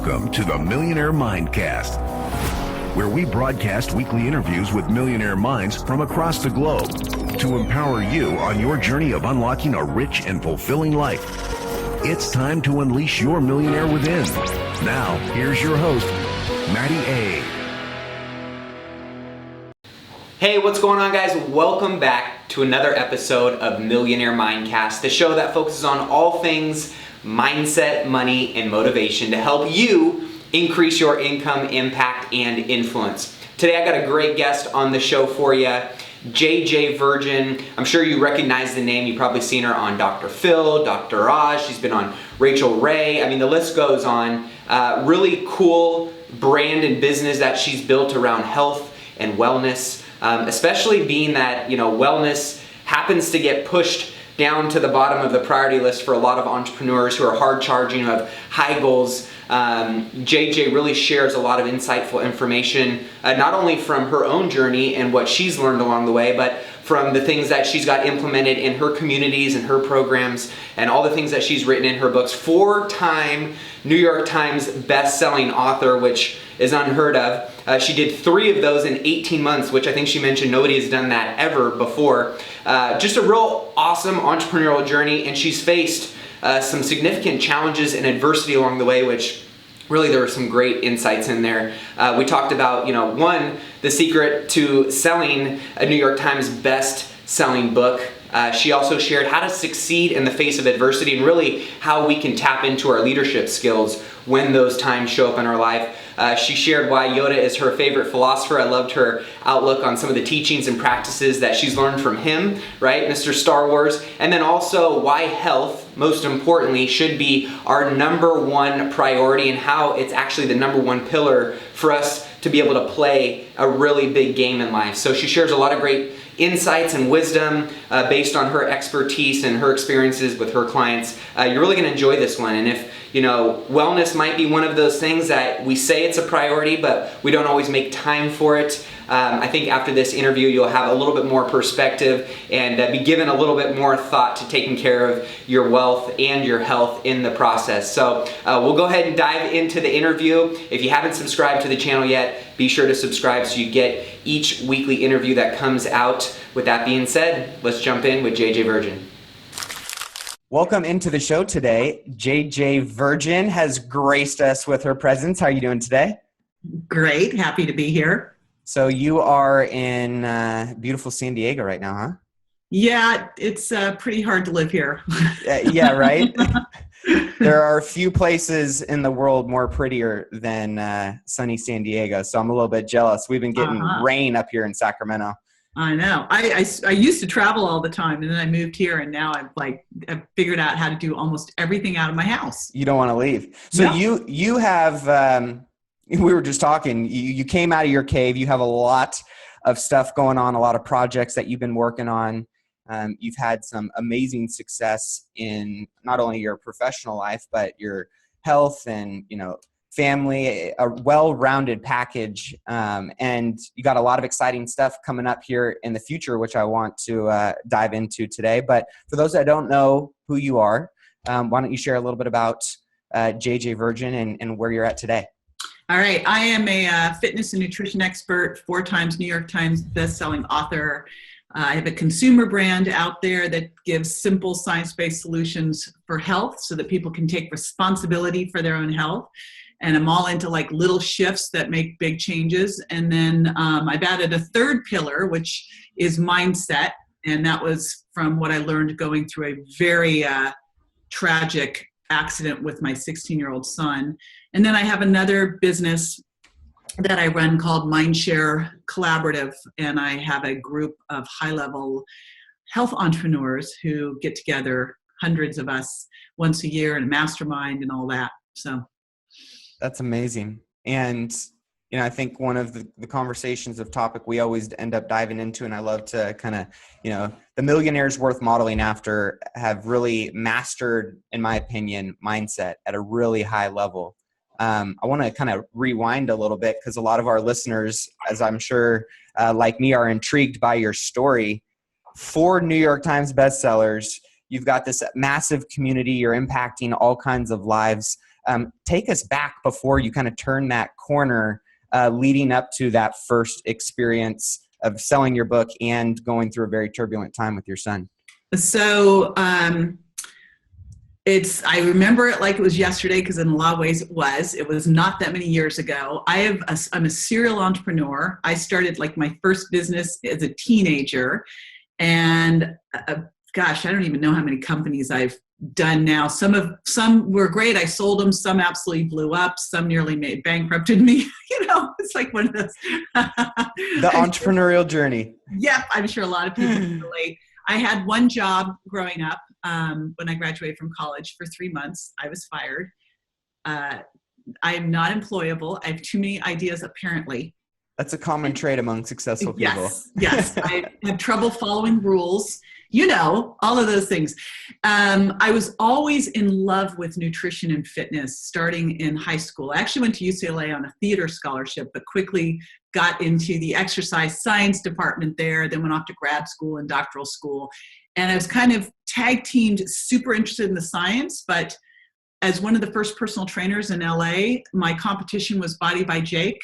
Welcome to the Millionaire Mindcast, where we broadcast weekly interviews with millionaire minds from across the globe to empower you on your journey of unlocking a rich and fulfilling life. It's time to unleash your millionaire within. Now, here's your host, Matty A. Hey, what's going on, guys? Welcome back to another episode of Millionaire Mindcast, the show that focuses on all things mindset, money, and motivation to help you increase your income, impact, and influence. Today, I got a great guest on the show for you, JJ Virgin. I'm sure you recognize the name. You've probably seen her on Dr. Phil, Dr. Oz. She's been on Rachel Ray. I mean, the list goes on. Really cool brand and business that she's built around health and wellness, especially being that, wellness happens to get pushed down to the bottom of the priority list for a lot of entrepreneurs who are hard charging, who have high goals. JJ really shares a lot of insightful information, not only from her own journey and what she's learned along the way, but from the things that she's got implemented in her communities and her programs and all the things that she's written in her books. 4-time New York Times best-selling author, which is unheard of. She did 3 of those in 18 months, which I think she mentioned nobody has done that ever before. Just a real awesome entrepreneurial journey, and she's faced some significant challenges and adversity along the way, which really there were some great insights in there. We talked about, one, the secret to selling a New York Times best-selling book. She also shared how to succeed in the face of adversity and really how we can tap into our leadership skills when those times show up in our life. She shared why Yoda is her favorite philosopher. I loved her outlook on some of the teachings and practices that she's learned from him, right, Mr. Star Wars. And then also why health, most importantly, should be our number one priority and how it's actually the number one pillar for us to be able to play a really big game in life. So she shares a lot of great insights and wisdom based on her expertise and her experiences with her clients. You're really going to enjoy this one. And if wellness might be one of those things that we say it's a priority, but we don't always make time for it. I think after this interview, you'll have a little bit more perspective and be given a little bit more thought to taking care of your wealth and your health in the process. So we'll go ahead and dive into the interview. If you haven't subscribed to the channel yet, be sure to subscribe so you get each weekly interview that comes out. With that being said, let's jump in with JJ Virgin. Welcome into the show today. JJ Virgin has graced us with her presence. How are you doing today? Great. Happy to be here. So you are in beautiful San Diego right now, huh? Yeah, it's pretty hard to live here. Yeah, right? There are a few places in the world more prettier than sunny San Diego, so I'm a little bit jealous. We've been getting rain up here in Sacramento. I know. I used to travel all the time, and then I moved here, and now I've figured out how to do almost everything out of my house. You don't want to leave. So no. you have, we were just talking, you came out of your cave. You have a lot of stuff going on, a lot of projects that you've been working on. You've had some amazing success in not only your professional life, but your health and, family, a well-rounded package. And you got a lot of exciting stuff coming up here in the future, which I want to dive into today. But for those that don't know who you are, why don't you share a little bit about JJ Virgin and where you're at today? All right. I am a fitness and nutrition expert, 4 times New York Times best-selling author. I have a consumer brand out there that gives simple science-based solutions for health so that people can take responsibility for their own health. And I'm all into little shifts that make big changes. And then I've added a third pillar, which is mindset. And that was from what I learned going through a very tragic accident with my 16-year-old son. And then I have another business that I run called Mindshare Collaborative. And I have a group of high-level health entrepreneurs who get together, hundreds of us, once a year in a mastermind and all that. So that's amazing. And, I think one of the conversations of topic we always end up diving into, and I love to kind of, the Millionaires Worth Modeling after have really mastered, in my opinion, mindset at a really high level. I want to kind of rewind a little bit because a lot of our listeners, as I'm sure like me, are intrigued by your story. 4 New York Times bestsellers. You've got this massive community. You're impacting all kinds of lives. Take us back before you kind of turn that corner, leading up to that first experience of selling your book and going through a very turbulent time with your son. So I remember it like it was yesterday, because in a lot of ways it was not that many years ago. I'm a serial entrepreneur. I started like my first business as a teenager, and gosh, I don't even know how many companies I've done now. Some were great. I sold them. Some absolutely blew up. Some nearly bankrupted me. It's like one of those. The entrepreneurial journey. Yep. I'm sure a lot of people can relate. I had one job growing up. When I graduated from college for 3 months, I was fired. I am not employable. I have too many ideas, apparently. That's a common trait among successful people. Yes. I have trouble following rules, all of those things. I was always in love with nutrition and fitness starting in high school. I actually went to UCLA on a theater scholarship, but quickly got into the exercise science department there, then went off to grad school and doctoral school. And I was kind of tag teamed, super interested in the science, but as one of the first personal trainers in LA, my competition was Body by Jake.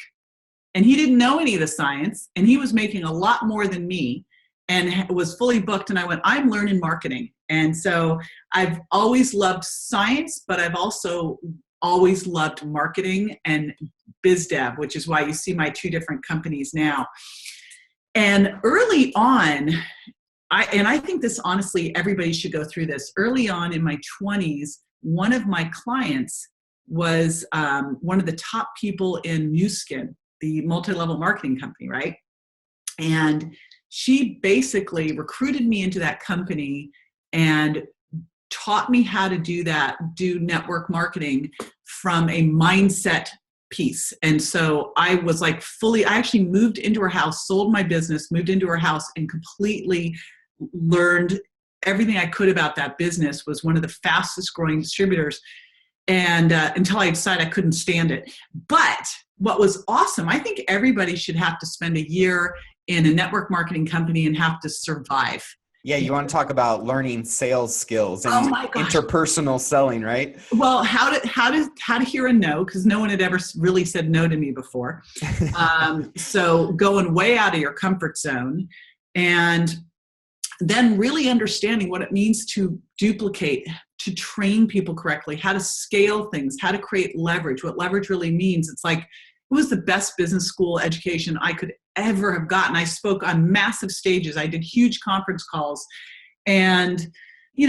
And he didn't know any of the science, and he was making a lot more than me and was fully booked. And I went, I'm learning marketing. And so I've always loved science, but I've also always loved marketing and biz dev, which is why you see my two different companies now. And early on, I think this, honestly, everybody should go through this. Early on in my 20s, one of my clients was one of the top people in Nu Skin, the multi-level marketing company, right? And she basically recruited me into that company and taught me how to do network marketing from a mindset piece. And so I was like I actually moved into her house, sold my business, moved into her house, and completely learned everything I could about that business. Was one of the fastest growing distributors. And until I decided I couldn't stand it. But what was awesome, I think everybody should have to spend a year in a network marketing company and have to survive. Yeah, you want to talk about learning sales skills and interpersonal selling, right? Well, how to hear a no, because no one had ever really said no to me before. So going way out of your comfort zone, and then really understanding what it means to duplicate, to train people correctly, how to scale things, how to create leverage, what leverage really means. It's like, it was the best business school education I could ever have gotten. I spoke on massive stages. I did huge conference calls. And,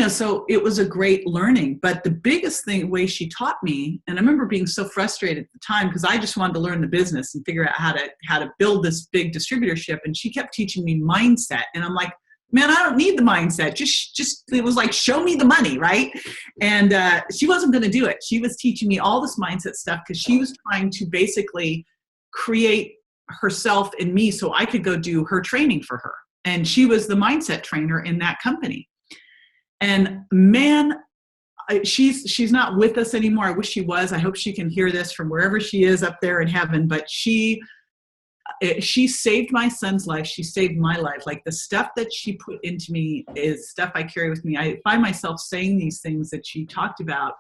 so it was a great learning. But the biggest way she taught me, and I remember being so frustrated at the time because I just wanted to learn the business and figure out how to build this big distributorship. And she kept teaching me mindset. And I'm like, man, I don't need the mindset. Just it was like, show me the money, right? And she wasn't going to do it. She was teaching me all this mindset stuff because she was trying to basically create herself in me so I could go do her training for her. And she was the mindset trainer in that company. And man, she's not with us anymore. I wish she was. I hope she can hear this from wherever she is up there in heaven. But she saved my son's life. She saved my life. Like, the stuff that she put into me is stuff I carry with me. I find myself saying these things that she talked about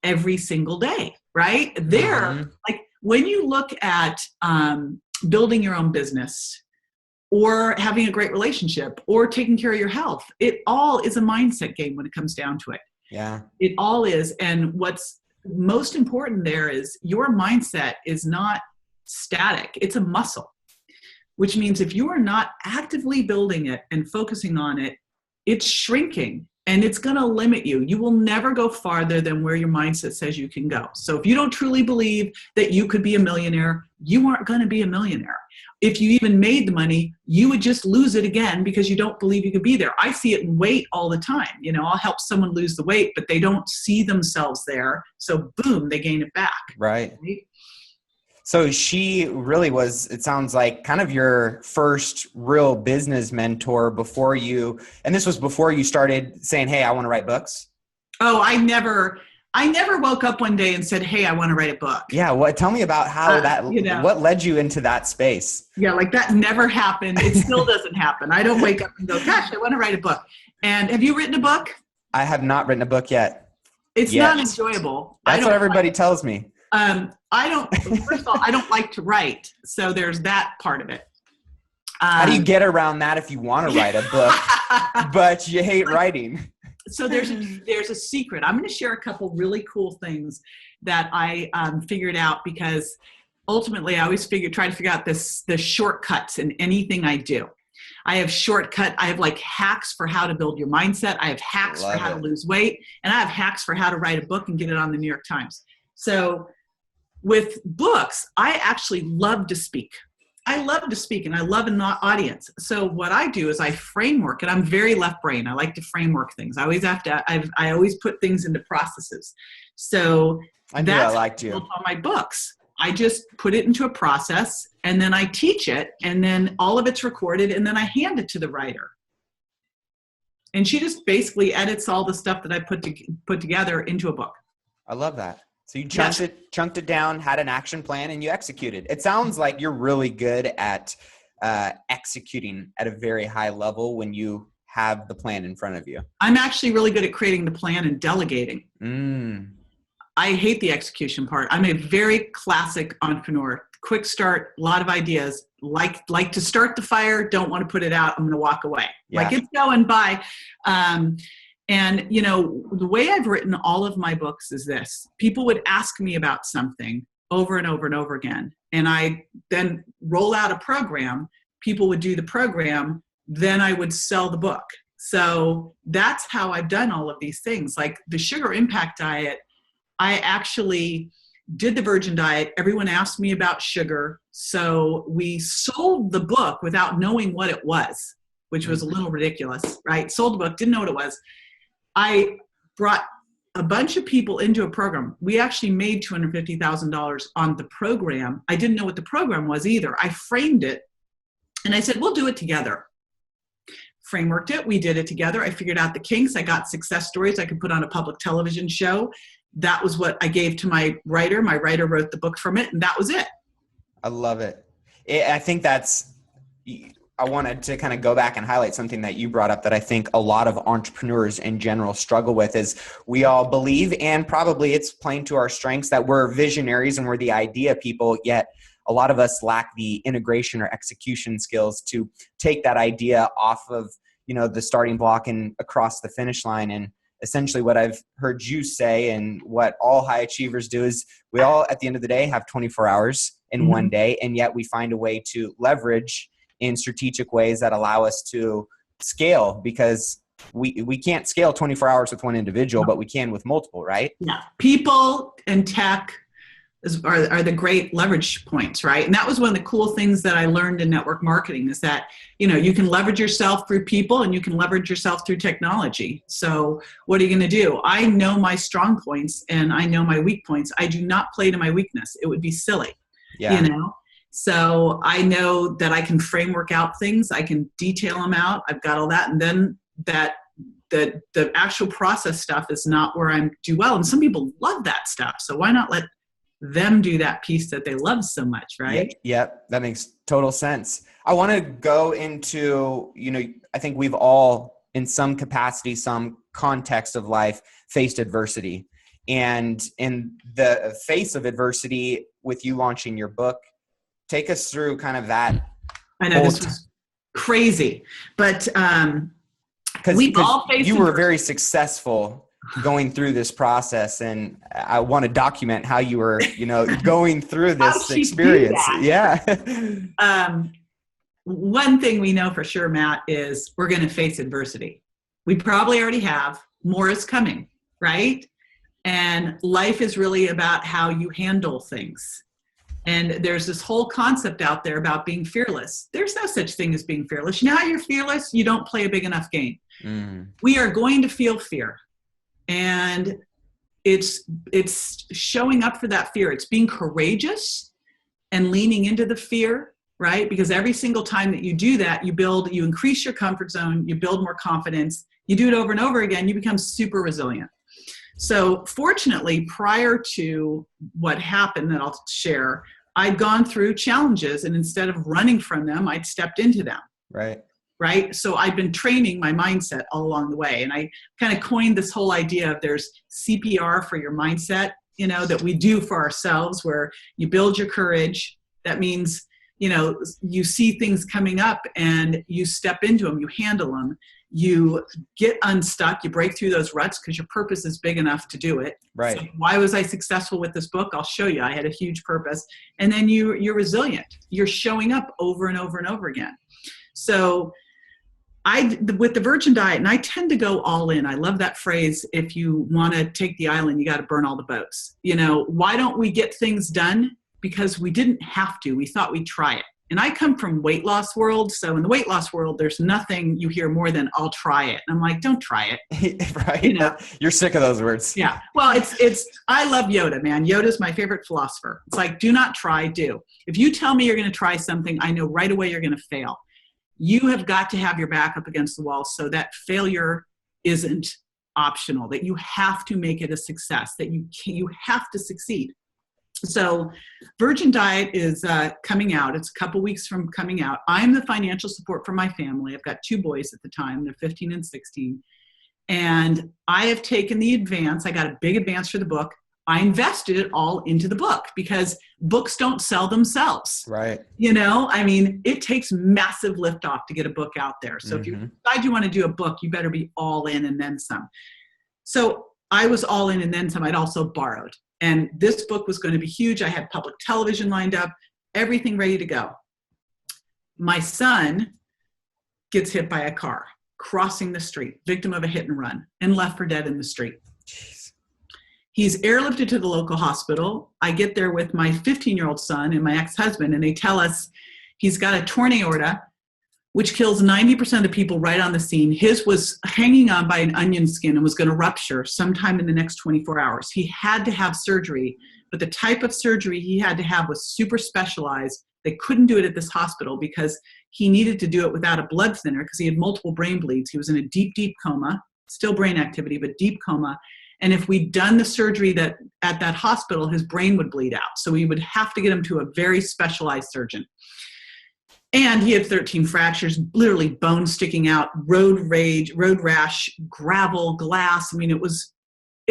every single day, right? Like when you look at building your own business or having a great relationship or taking care of your health, it all is a mindset game when it comes down to it. Yeah. It all is. And what's most important there is your mindset is not static. It's a muscle, which means if you are not actively building it and focusing on it, it's shrinking and it's going to limit you. You will never go farther than where your mindset says you can go. So if you don't truly believe that you could be a millionaire, you aren't going to be a millionaire. If you even made the money, you would just lose it again because you don't believe you could be there. I see it in weight all the time. I'll help someone lose the weight, but they don't see themselves there. So boom, they gain it back. Right? So she really was, it sounds like, kind of your first real business mentor before you, and this was before you started saying, hey, I want to write books? Oh, I never woke up one day and said, hey, I want to write a book. Yeah. Tell me about how what led you into that space? Yeah. Like that never happened. It still doesn't happen. I don't wake up and go, gosh, I want to write a book. And have you written a book? I have not written a book yet. It's not enjoyable. That's what everybody tells me. First of all, I don't like to write. So there's that part of it. How do you get around that if you want to write a book, but you hate writing? So there's a secret. I'm going to share a couple really cool things that I figured out, because ultimately I always try to figure out the shortcuts in anything I do. I have like hacks for how to build your mindset. I have hacks for how to lose weight, and I have hacks for how to write a book and get it on the New York Times. So with books, I actually love to speak. I love to speak, and I love an audience. So what I do is I framework, and I'm very left brain. I like to framework things. I always put things into processes. So that's how I built all my books. I just put it into a process, and then I teach it, and then all of it's recorded, and then I hand it to the writer. And she just basically edits all the stuff that I put together into a book. I love that. So you chunked it down, had an action plan, and you executed. It sounds like you're really good at executing at a very high level when you have the plan in front of you. I'm actually really good at creating the plan and delegating. I hate the execution part. I'm a very classic entrepreneur. Quick start, a lot of ideas. Like to start the fire, don't want to put it out. I'm going to walk away. Yeah. Like it's going by. And, the way I've written all of my books is this. People would ask me about something over and over and over again. And I then roll out a program. People would do the program. Then I would sell the book. So that's how I've done all of these things. Like the Sugar Impact Diet, I actually did the Virgin Diet. Everyone asked me about sugar. So we sold the book without knowing what it was, which was a little ridiculous, right? Sold the book, didn't know what it was. I brought a bunch of people into a program. We actually made $250,000 on the program. I didn't know what the program was either. I framed it, and I said, we'll do it together. Frameworked it. We did it together. I figured out the kinks. I got success stories I could put on a public television show. That was what I gave to my writer. My writer wrote the book from it, and that was it. I love it. I think I wanted to kind of go back and highlight something that you brought up that I think a lot of entrepreneurs in general struggle with is we all believe, and probably it's playing to our strengths, that we're visionaries and we're the idea people, yet a lot of us lack the integration or execution skills to take that idea off of, the starting block and across the finish line. And essentially what I've heard you say, and what all high achievers do, is we all, at the end of the day, have 24 hours in one day, and yet we find a way to leverage in strategic ways that allow us to scale, because we can't scale 24 hours with one individual, but we can with multiple, right? Yeah. People and tech are the great leverage points, right? And that was one of the cool things that I learned in network marketing, is that, you can leverage yourself through people, and you can leverage yourself through technology. So what are you going to do? I know my strong points and I know my weak points. I do not play to my weakness. It would be silly, So I know that I can framework out things. I can detail them out. I've got all that. And then the actual process stuff is not where I do well. And some people love that stuff. So why not let them do that piece that they love so much, right? Yep. That makes total sense. I want to go into, I think we've all, in some capacity, some context of life, faced adversity. And in the face of adversity, with you launching your book, take us through kind of that. I know this was crazy, but because you were very successful going through this process, and I want to document how you were, going through this experience. Yeah. One thing we know for sure, Matt, is we're going to face adversity. We probably already have. More is coming, right? And life is really about how you handle things. And there's this whole concept out there about being fearless. There's no such thing as being fearless. You know how you're fearless? You don't play a big enough game. We are going to feel fear. And it's showing up for that fear. It's being courageous and leaning into the fear, right? Because every single time that you do that, you increase your comfort zone, you build more confidence, you do it over and over again, you become super resilient. So fortunately, prior to what happened that I'll share, I'd gone through challenges, and instead of running from them, I'd stepped into them. Right. right? So I've been training my mindset all along the way. And I kind of coined this whole idea of there's CPR for your mindset, that we do for ourselves, where you build your courage. That means, you see things coming up and you step into them, you handle them, you get unstuck, you break through those ruts because your purpose is big enough to do it. Right. So why was I successful with this book? I'll show you. I had a huge purpose. And then you're resilient. You're showing up over and over and over again. So with the Virgin Diet, and I tend to go all in. I love that phrase. If you want to take the island, you got to burn all the boats. Why don't we get things done? Because we didn't have to. We thought we'd try it. And I come from weight loss world. So in the weight loss world, there's nothing you hear more than I'll try it. And I'm like, don't try it. Right. You're sick of those words. Yeah. Well, I love Yoda, man. Yoda's my favorite philosopher. It's like, do not try, do. If you tell me you're going to try something, I know right away you're going to fail. You have got to have your back up against the wall so that failure isn't optional, that you have to make it a success, that you have to succeed. So Virgin Diet is coming out. It's a couple weeks from coming out. I'm the financial support for my family. I've got 2 boys at the time. They're 15 and 16. And I have taken the advance. I got a big advance for the book. I invested it all into the book because books don't sell themselves. Right. It takes massive liftoff to get a book out there. So if you decide you want to do a book, you better be all in and then some. So I was all in and then some. I'd also borrowed. And this book was going to be huge. I had public television lined up, everything ready to go. My son gets hit by a car crossing the street, victim of a hit and run, and left for dead in the street. Jeez. He's airlifted to the local hospital. I get there with my 15-year-old son and my ex-husband, and they tell us he's got a torn aorta, which kills 90% of the people right on the scene. His was hanging on by an onion skin and was going to rupture sometime in the next 24 hours. He had to have surgery, but the type of surgery he had to have was super specialized. They couldn't do it at this hospital because he needed to do it without a blood thinner because he had multiple brain bleeds. He was in a deep, deep coma, still brain activity, but deep coma. And if we'd done the surgery at that hospital, his brain would bleed out. So we would have to get him to a very specialized surgeon. And he had 13 fractures, literally bones sticking out, road rage, road rash, gravel, glass. It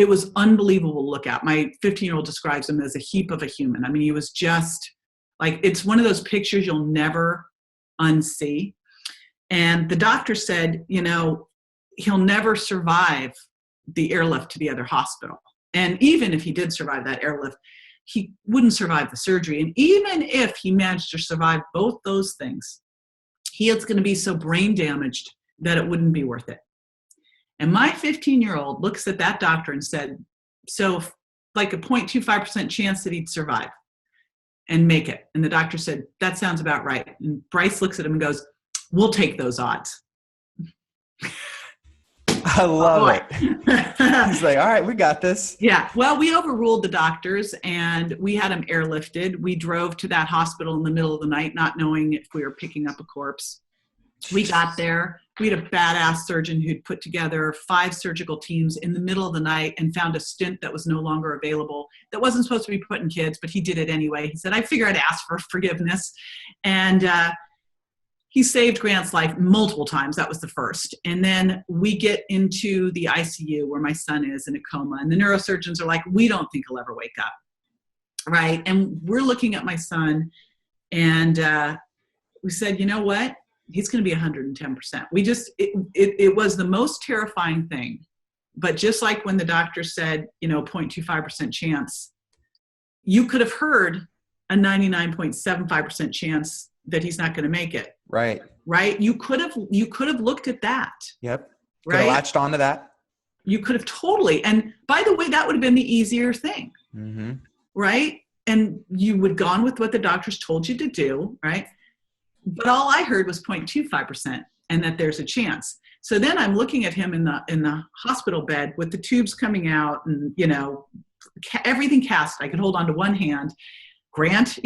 was unbelievable to look at. My 15-year-old describes him as a heap of a human. He was just like, it's one of those pictures you'll never unsee. And the doctor said, he'll never survive the airlift to the other hospital. And even if he did survive that airlift, he wouldn't survive the surgery. And even if he managed to survive both those things, he is going to be so brain damaged that it wouldn't be worth it. And my 15-year-old looks at that doctor and said, so like a 0.25% chance that he'd survive and make it. And the doctor said, that sounds about right. And Bryce looks at him and goes, we'll take those odds. I love it. He's like, all right, we got this. Yeah. Well, we overruled the doctors and we had him airlifted. We drove to that hospital in the middle of the night, not knowing if we were picking up a corpse. We got there. We had a badass surgeon who'd put together 5 surgical teams in the middle of the night and found a stent that was no longer available, that wasn't supposed to be put in kids, but he did it anyway. He said, I figure I'd ask for forgiveness. And he saved Grant's life multiple times. That was the first. And then we get into the ICU where my son is in a coma. And the neurosurgeons are like, we don't think he'll ever wake up. Right. And we're looking at my son and we said, you know what? He's going to be 110%. It was the most terrifying thing. But just like when the doctor said, 0.25% chance, you could have heard a 99.75% chance that he's not going to make it. Right. Right. You could have looked at that. Yep. Right. Could have latched onto that. You could have totally. And by the way, that would have been the easier thing. Mm-hmm. Right. And you would have gone with what the doctors told you to do. Right. But all I heard was 0.25% and that there's a chance. So then I'm looking at him in the hospital bed with the tubes coming out and, everything cast. I could hold on to one hand. Grant,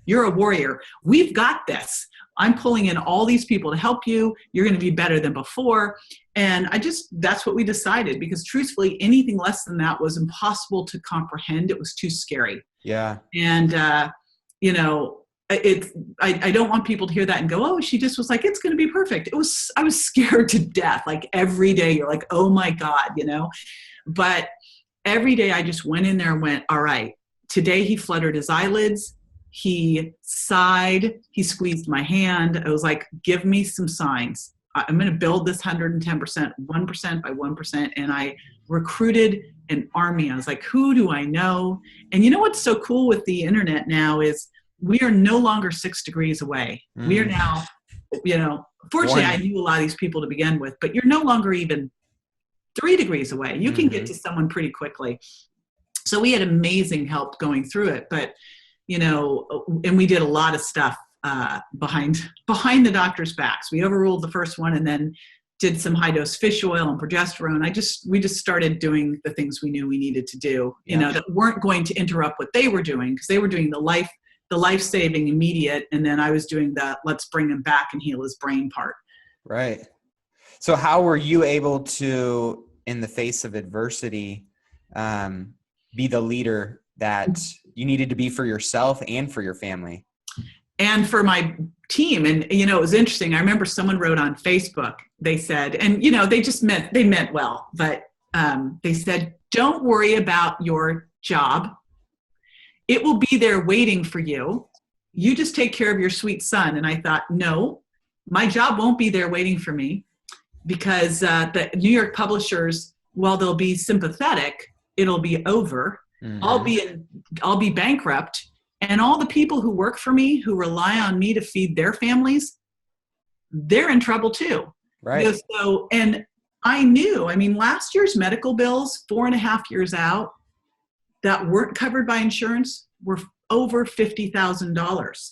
you're a warrior. We've got this. I'm pulling in all these people to help you. You're going to be better than before. And that's what we decided, because truthfully, anything less than that was impossible to comprehend. It was too scary. Yeah. And, I don't want people to hear that and go, oh, she just was like, it's going to be perfect. I was scared to death. Like every day you're like, oh my God, but every day I just went in there and went, all right, today he fluttered his eyelids. He sighed, he squeezed my hand. I was like, give me some signs. I'm going to build this 110%, 1% by 1%. And I recruited an army. I was like, who do I know? And you know what's so cool with the internet now is we are no longer 6 degrees away. We are now, fortunately, I knew a lot of these people to begin with, but you're no longer even 3 degrees away. You can get to someone pretty quickly. So we had amazing help going through it. But, and we did a lot of stuff behind the doctor's backs. We overruled the first one and then did some high dose fish oil and progesterone. We just started doing the things we knew we needed to do, that weren't going to interrupt what they were doing, because they were doing the life-saving immediate. And then I was doing the let's bring him back and heal his brain part. Right. So how were you able to, in the face of adversity, be the leader that you needed to be for yourself and for your family? And for my team. And, it was interesting. I remember someone wrote on Facebook, they said, and, they meant well, but they said, don't worry about your job. It will be there waiting for you. You just take care of your sweet son. And I thought, no, my job won't be there waiting for me, because the New York publishers, while they'll be sympathetic, it'll be over. I'll be bankrupt. And all the people who work for me, who rely on me to feed their families, they're in trouble too. Right. So, and I knew, last year's medical bills, 4.5 years out, that weren't covered by insurance were over $50,000.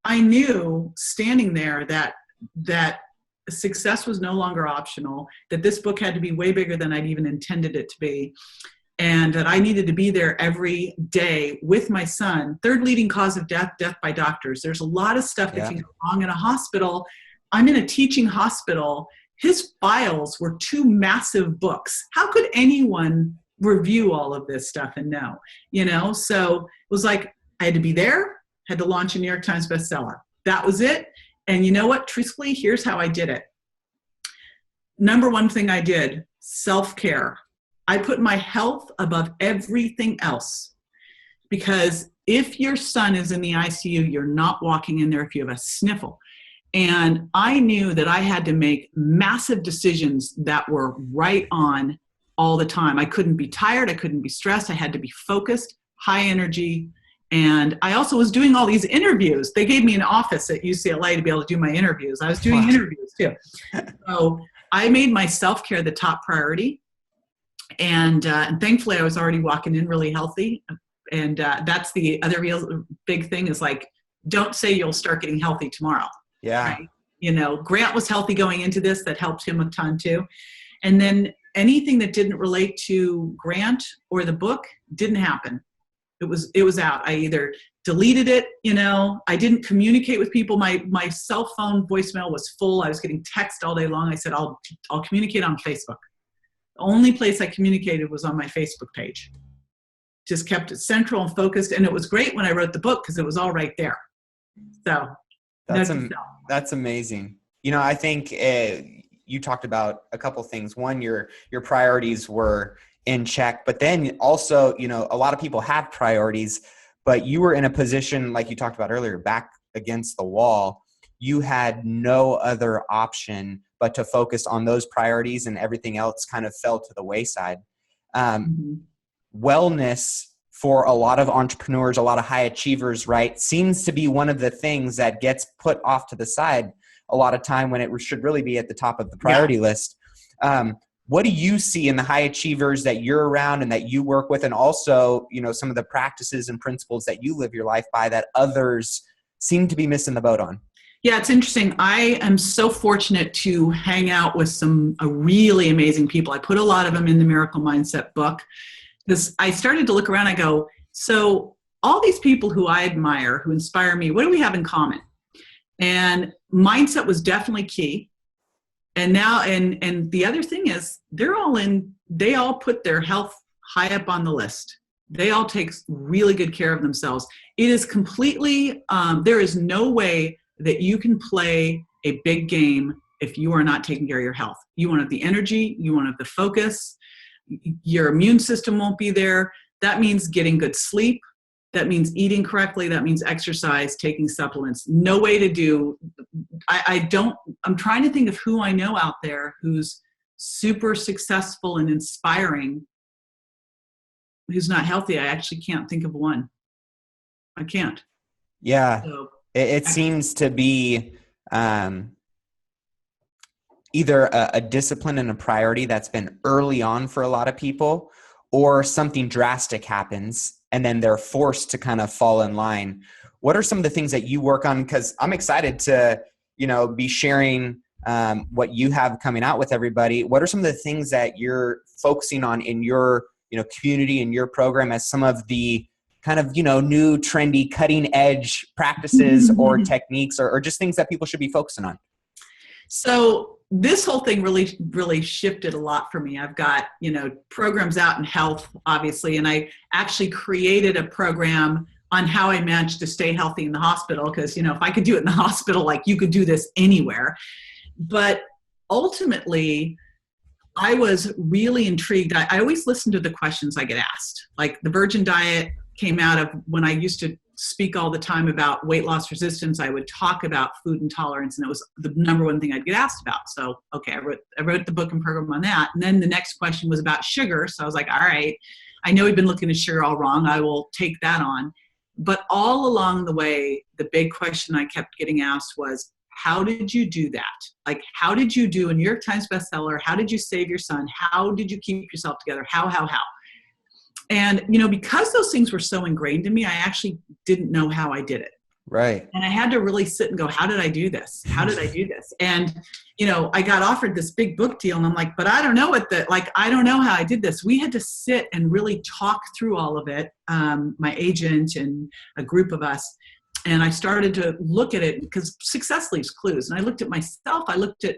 I knew standing there that success was no longer optional, that this book had to be way bigger than I'd even intended it to be. And that I needed to be there every day with my son. Third leading cause of death by doctors. There's a lot of stuff that can go wrong in a hospital. I'm in a teaching hospital. His files were 2 massive books. How could anyone review all of this stuff and know? So it was like, I had to be there, had to launch a New York Times bestseller. That was it. And you know what? Truthfully, here's how I did it. Number one thing I did, self-care. I put my health above everything else, because if your son is in the ICU, you're not walking in there if you have a sniffle. And I knew that I had to make massive decisions that were right on all the time. I couldn't be tired. I couldn't be stressed. I had to be focused, high energy. And I also was doing all these interviews. They gave me an office at UCLA to be able to do my interviews. I was doing interviews too. So I made my self-care the top priority. And thankfully I was already walking in really healthy. And that's the other real big thing is like, don't say you'll start getting healthy tomorrow. Yeah. Right? Grant was healthy going into this. That helped him a ton too. And then anything that didn't relate to Grant or the book didn't happen. It was out. I either deleted it, I didn't communicate with people. My cell phone voicemail was full. I was getting text all day long. I said, I'll communicate on Facebook. The only place I communicated was on my Facebook page. Just kept it central and focused. And it was great when I wrote the book because it was all right there. So that's amazing. I think you talked about a couple things. One, your priorities were in check, but then also, a lot of people have priorities, but you were in a position, like you talked about earlier, back against the wall. You had no other option but to focus on those priorities, and everything else kind of fell to the wayside. Wellness for a lot of entrepreneurs, a lot of high achievers, right, seems to be one of the things that gets put off to the side a lot of time when it should really be at the top of the priority list. What do you see in the high achievers that you're around and that you work with, and also, some of the practices and principles that you live your life by that others seem to be missing the boat on? Yeah, it's interesting. I am so fortunate to hang out with some really amazing people. I put a lot of them in the Miracle Mindset book. I started to look around. I go, so all these people who I admire, who inspire me, what do we have in common? And mindset was definitely key. And now, and the other thing is they all put their health high up on the list. They all take really good care of themselves. It is completely, there is no way that you can play a big game if you are not taking care of your health. You won't have the energy, you won't have the focus, your immune system won't be there. That means getting good sleep. That means eating correctly. That means exercise, taking supplements. No way to do, I'm trying to think of who I know out there who's super successful and inspiring, who's not healthy. I actually can't think of one. I can't. Yeah. So, it seems to be either a discipline and a priority that's been early on for a lot of people, or something drastic happens and then they're forced to kind of fall in line. What are some of the things that you work on? Because I'm excited to, be sharing what you have coming out with everybody. What are some of the things that you're focusing on in your, community, in your program, as some of the kind of, new trendy cutting edge practices or techniques or just things that people should be focusing on? So this whole thing really, really shifted a lot for me. I've got, programs out in health, obviously, and I actually created a program on how I managed to stay healthy in the hospital. Because, if I could do it in the hospital, like you could do this anywhere. But ultimately, I was really intrigued. I always listen to the questions I get asked. Like the Virgin Diet came out of when I used to speak all the time about weight loss resistance. I would talk about food intolerance, and it was the number one thing I'd get asked about. So, okay, I wrote the book and program on that. And then the next question was about sugar. So I was like, all right, I know we've been looking at sugar all wrong. I will take that on. But all along the way, the big question I kept getting asked was, how did you do that? Like, how did you do a New York Times bestseller? How did you save your son? How did you keep yourself together? How? And, because those things were so ingrained in me, I actually didn't know how I did it. Right. And I had to really sit and go, how did I do this? How did I do this? And, I got offered this big book deal, and I'm like, but I don't know I don't know how I did this. We had to sit and really talk through all of it, my agent and a group of us. And I started to look at it because success leaves clues. And I looked at myself. I looked at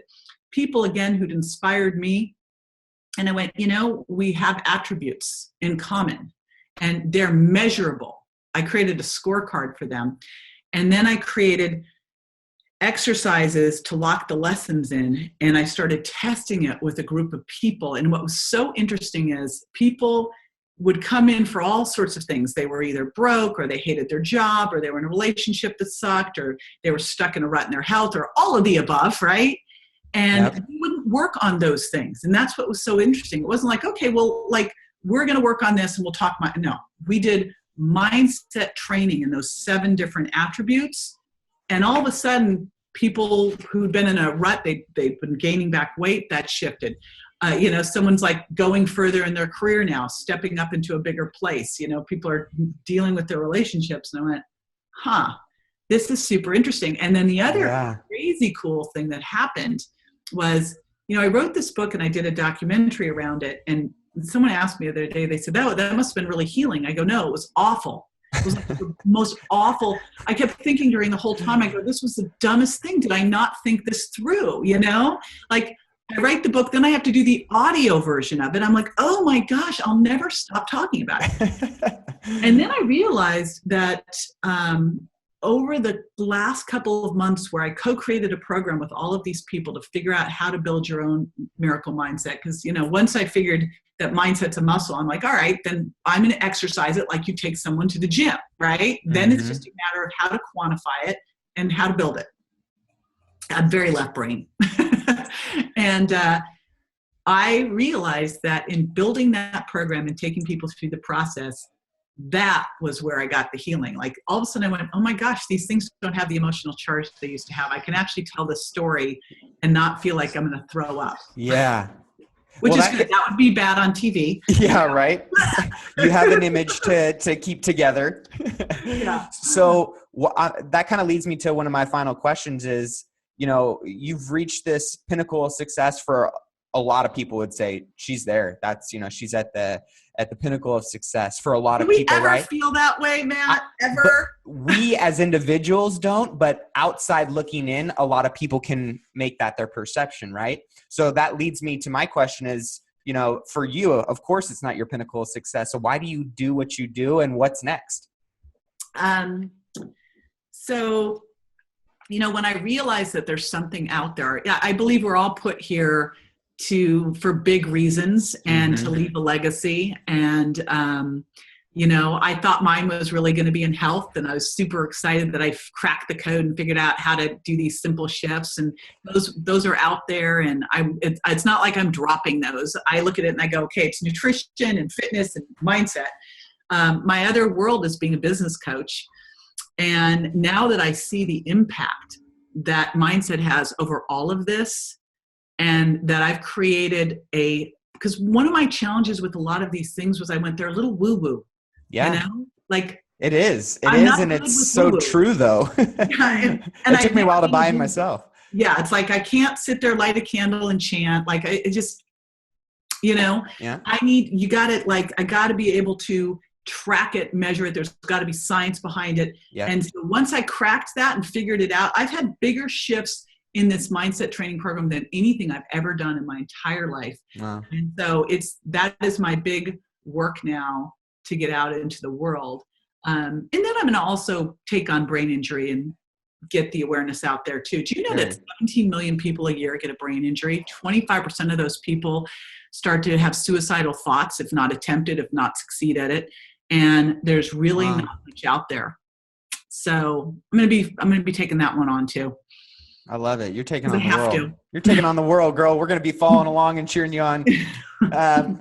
people, again, who'd inspired me. And I went, we have attributes in common and they're measurable. I created a scorecard for them. And then I created exercises to lock the lessons in. And I started testing it with a group of people. And what was so interesting is people would come in for all sorts of things. They were either broke, or they hated their job, or they were in a relationship that sucked, or they were stuck in a rut in their health, or all of the above, right? And we wouldn't work on those things. And that's what was so interesting. It wasn't like, okay, well, we're going to work on this and we'll talk. No, we did mindset training in those 7 different attributes. And all of a sudden, people who'd been in a rut, they've been gaining back weight, that shifted. Someone's like going further in their career now, stepping up into a bigger place. People are dealing with their relationships. And I went, this is super interesting. And then the other crazy cool thing that happened was, I wrote this book and I did a documentary around it. And someone asked me the other day, they said, that must have been really healing. I go, no, it was awful. It was like the most awful. I kept thinking during the whole time, I go, this was the dumbest thing. Did I not think this through? I write the book, then I have to do the audio version of it. I'm like, oh my gosh, I'll never stop talking about it. And then I realized that over the last couple of months where I co-created a program with all of these people to figure out how to build your own miracle mindset. Because, once I figured that mindset's a muscle, I'm like, all right, then I'm going to exercise it like you take someone to the gym, right? Mm-hmm. Then it's just a matter of how to quantify it and how to build it. I'm very left brain. And I realized that in building that program and taking people through the process, that was where I got the healing. Like all of a sudden I went, oh my gosh, these things don't have the emotional charge they used to have. I can actually tell the story and not feel like I'm going to throw up. Yeah. Which is good. That would be bad on TV. Yeah, right. You have an image to keep together. Yeah. So that kind of leads me to one of my final questions is, you've reached this pinnacle of success. For a lot of people would say she's there. That's, she's at the pinnacle of success for a lot of people, right? Do we ever feel that way, Matt? Ever? We as individuals don't, but outside looking in, a lot of people can make that their perception, right? So that leads me to my question is, for you, of course, it's not your pinnacle of success. So why do you do what you do, and what's next? So, when I realized that there's something out there, I believe we're all put here for big reasons and to leave a legacy. And, I thought mine was really going to be in health, and I was super excited that I cracked the code and figured out how to do these simple shifts. And those are out there, and it's not like I'm dropping those. I look at it and I go, okay, it's nutrition and fitness and mindset. My other world is being a business coach. And now that I see the impact that mindset has over all of this, and that I've created because one of my challenges with a lot of these things was they're a little woo-woo. Yeah. Like it is. And it's so true though. And it took me a while to buy in myself. Yeah. It's like, I can't sit there, light a candle and chant. Like it just, Yeah. I got to be able to track it, measure it. There's got to be science behind it. Yeah. And so once I cracked that and figured it out, I've had bigger shifts in this mindset training program than anything I've ever done in my entire life. Wow. And so that is my big work now, to get out into the world. And then I'm going to also take on brain injury and get the awareness out there too. Do you know that 17 million people a year get a brain injury? 25% of those people start to have suicidal thoughts, if not attempted, if not succeed at it. And there's really not much out there. So I'm going to be taking that one on too. I love it. You're taking on the world. To. You're taking on the world, girl. We're going to be following along and cheering you on.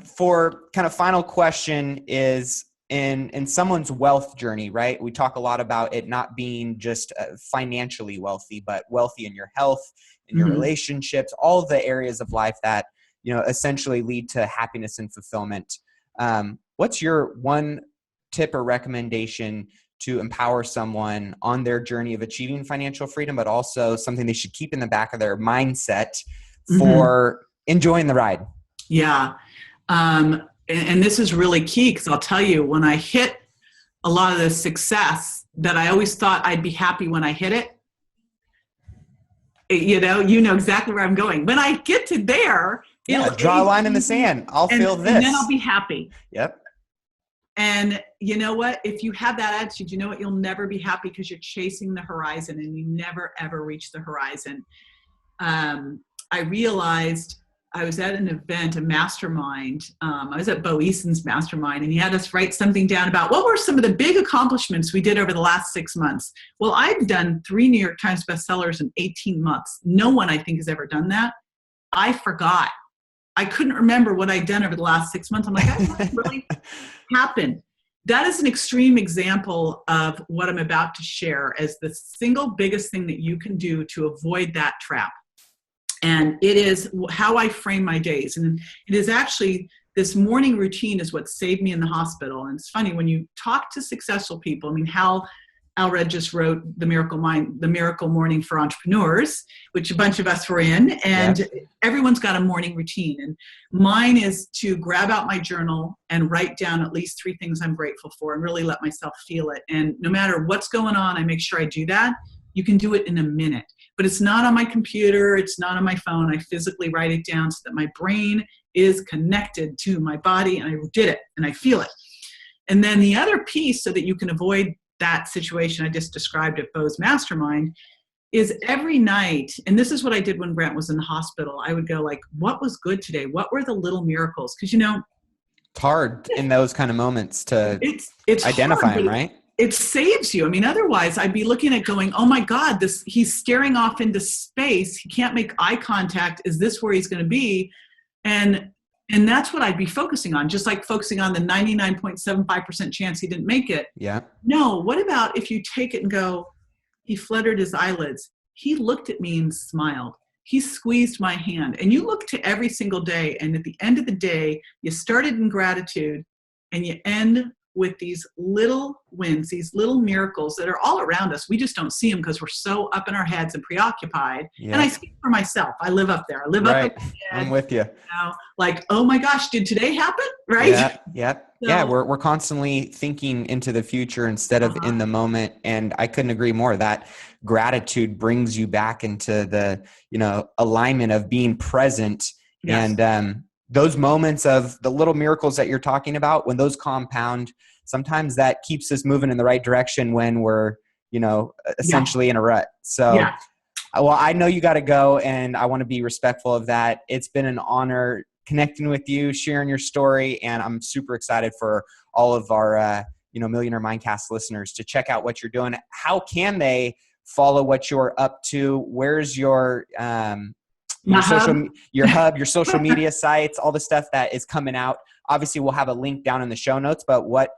For kind of final question is in someone's wealth journey, right? We talk a lot about it not being just financially wealthy, but wealthy in your health, in your relationships, all the areas of life that, essentially lead to happiness and fulfillment. What's your one tip or recommendation to empower someone on their journey of achieving financial freedom, but also something they should keep in the back of their mindset for enjoying the ride? Yeah. And this is really key, because I'll tell you, when I hit a lot of the success that I always thought I'd be happy when I hit it, you know exactly where I'm going. When I get to there, draw a line in the sand. I'll feel this. And then I'll be happy. Yep. And you know what? If you have that attitude, you know what? You'll never be happy, because you're chasing the horizon and you never, ever reach the horizon. I realized I was at an event, a mastermind. I was at Bo Eason's mastermind, and he had us write something down about what were some of the big accomplishments we did over the last 6 months. Well, I've done 3 New York Times bestsellers in 18 months. No one, I think, has ever done that. I forgot. I couldn't remember what I'd done over the last 6 months. I'm like, that really happened. That is an extreme example of what I'm about to share as the single biggest thing that you can do to avoid that trap. And it is how I frame my days. And it is actually, this morning routine is what saved me in the hospital. And it's funny, when you talk to successful people, I mean, Hal Elrod just wrote The Miracle Morning for Entrepreneurs, which a bunch of us were in, and everyone's got a morning routine. And mine is to grab out my journal and write down at least 3 things I'm grateful for and really let myself feel it. And no matter what's going on, I make sure I do that. You can do it in a minute, but it's not on my computer. It's not on my phone. I physically write it down so that my brain is connected to my body, and I did it and I feel it. And then the other piece, so that you can avoid that situation I just described at Bo's mastermind, is every night, and this is what I did when Grant was in the hospital, I would go like, what was good today? What were the little miracles? Because, it's hard in those kind of moments to it's identify hard, them, right? It saves you. I mean, otherwise I'd be looking at going, oh my God, he's staring off into space. He can't make eye contact. Is this where he's going to be? And that's what I'd be focusing on, just like focusing on the 99.75% chance he didn't make it. Yeah. No, what about if you take it and go, he fluttered his eyelids. He looked at me and smiled. He squeezed my hand. And you look to every single day, and at the end of the day, you started in gratitude and you end with these little wins, these little miracles that are all around us. We just don't see them because we're so up in our heads and preoccupied. Yeah. And I speak for myself. I live up there. I live up there. I'm with you. Like, oh my gosh, did today happen? Right? Yeah. So, we're constantly thinking into the future instead of in the moment. And I couldn't agree more. That gratitude brings you back into the, alignment of being present. Yes. And those moments of the little miracles that you're talking about, when those compound, sometimes that keeps us moving in the right direction when we're, essentially in a rut. So, well, I know you got to go, and I want to be respectful of that. It's been an honor connecting with you, sharing your story, and I'm super excited for all of our, Millionaire Mindcast listeners to check out what you're doing. How can they follow what you're up to? Where's your your social media sites, all the stuff that is coming out? Obviously, we'll have a link down in the show notes, but what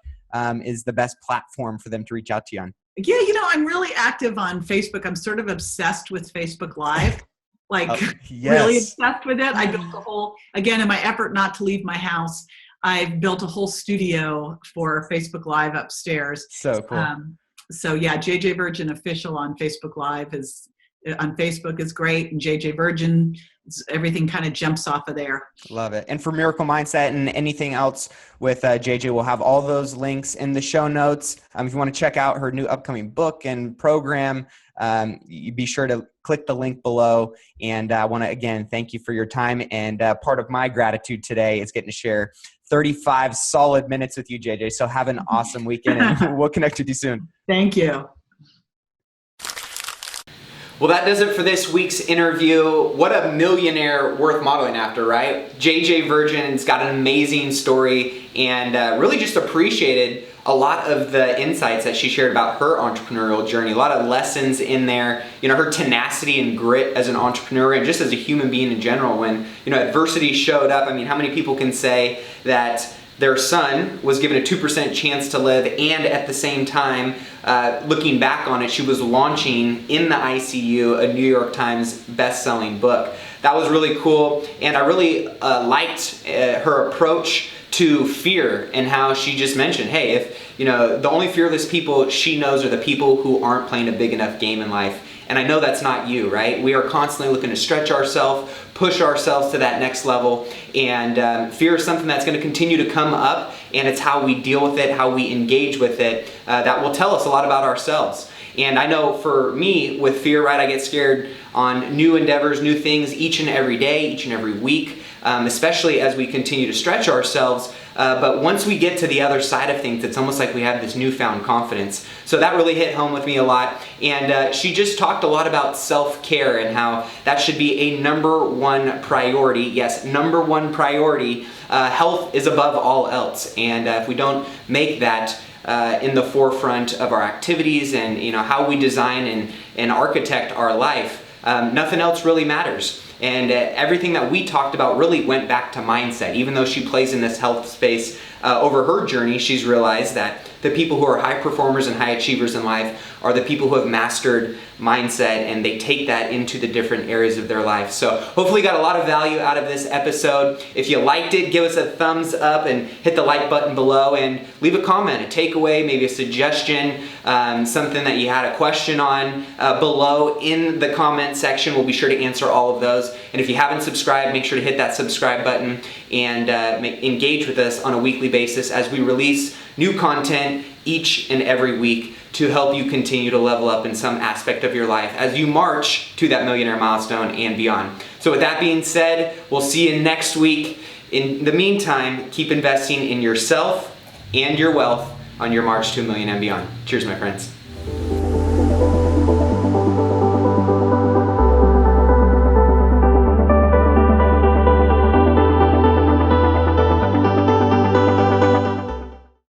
is the best platform for them to reach out to you on? Yeah, I'm really active on Facebook. I'm sort of obsessed with Facebook Live, really obsessed with it. I built again, in my effort not to leave my house, I've built a whole studio for Facebook Live upstairs. So cool. So yeah, JJ Virgin Official on Facebook Live is great, and JJ Virgin, everything kind of jumps off of there. Love it. And for Miracle Mindset and anything else with JJ, we'll have all those links in the show notes. If you want to check out her new upcoming book and program, you be sure to click the link below. And I want to, again, thank you for your time. And part of my gratitude today is getting to share 35 solid minutes with you, JJ. So have an awesome weekend, and we'll connect with you soon. Thank you. Well, that does it for this week's interview. What a millionaire worth modeling after, right? JJ Virgin's got an amazing story, and really just appreciated a lot of the insights that she shared about her entrepreneurial journey. A lot of lessons in there, her tenacity and grit as an entrepreneur and just as a human being in general. When, adversity showed up, how many people can say that their son was given a 2% chance to live, and at the same time, looking back on it, she was launching in the ICU a New York Times Best Selling Book. That was really cool, and I really liked her approach to fear, and how she just mentioned, hey, if the only fearless people she knows are the people who aren't playing a big enough game in life. And I know that's not you, right? We are constantly looking to stretch ourselves, push ourselves to that next level, and fear is something that's going to continue to come up, and it's how we deal with it, how we engage with it, that will tell us a lot about ourselves. And I know for me, with fear, right, I get scared on new endeavors, new things each and every day, each and every week, especially as we continue to stretch ourselves. But once we get to the other side of things, it's almost like we have this newfound confidence. So that really hit home with me a lot. And she just talked a lot about self-care and how that should be a number one priority. Yes, number one priority. Health is above all else. And if we don't make that in the forefront of our activities and how we design and architect our life, nothing else really matters. And everything that we talked about really went back to mindset. Even though she plays in this health space, over her journey, she's realized that the people who are high performers and high achievers in life are the people who have mastered mindset, and they take that into the different areas of their life. So hopefully you got a lot of value out of this episode. If you liked it, give us a thumbs up and hit the like button below, and leave a comment, a takeaway, maybe a suggestion, something that you had a question on below in the comment section. We'll be sure to answer all of those. And if you haven't subscribed, make sure to hit that subscribe button and engage with us on a weekly basis as we release new content each and every week to help you continue to level up in some aspect of your life as you march to that millionaire milestone and beyond. So with that being said, we'll see you next week. In the meantime, keep investing in yourself and your wealth on your march to a million and beyond. Cheers, my friends.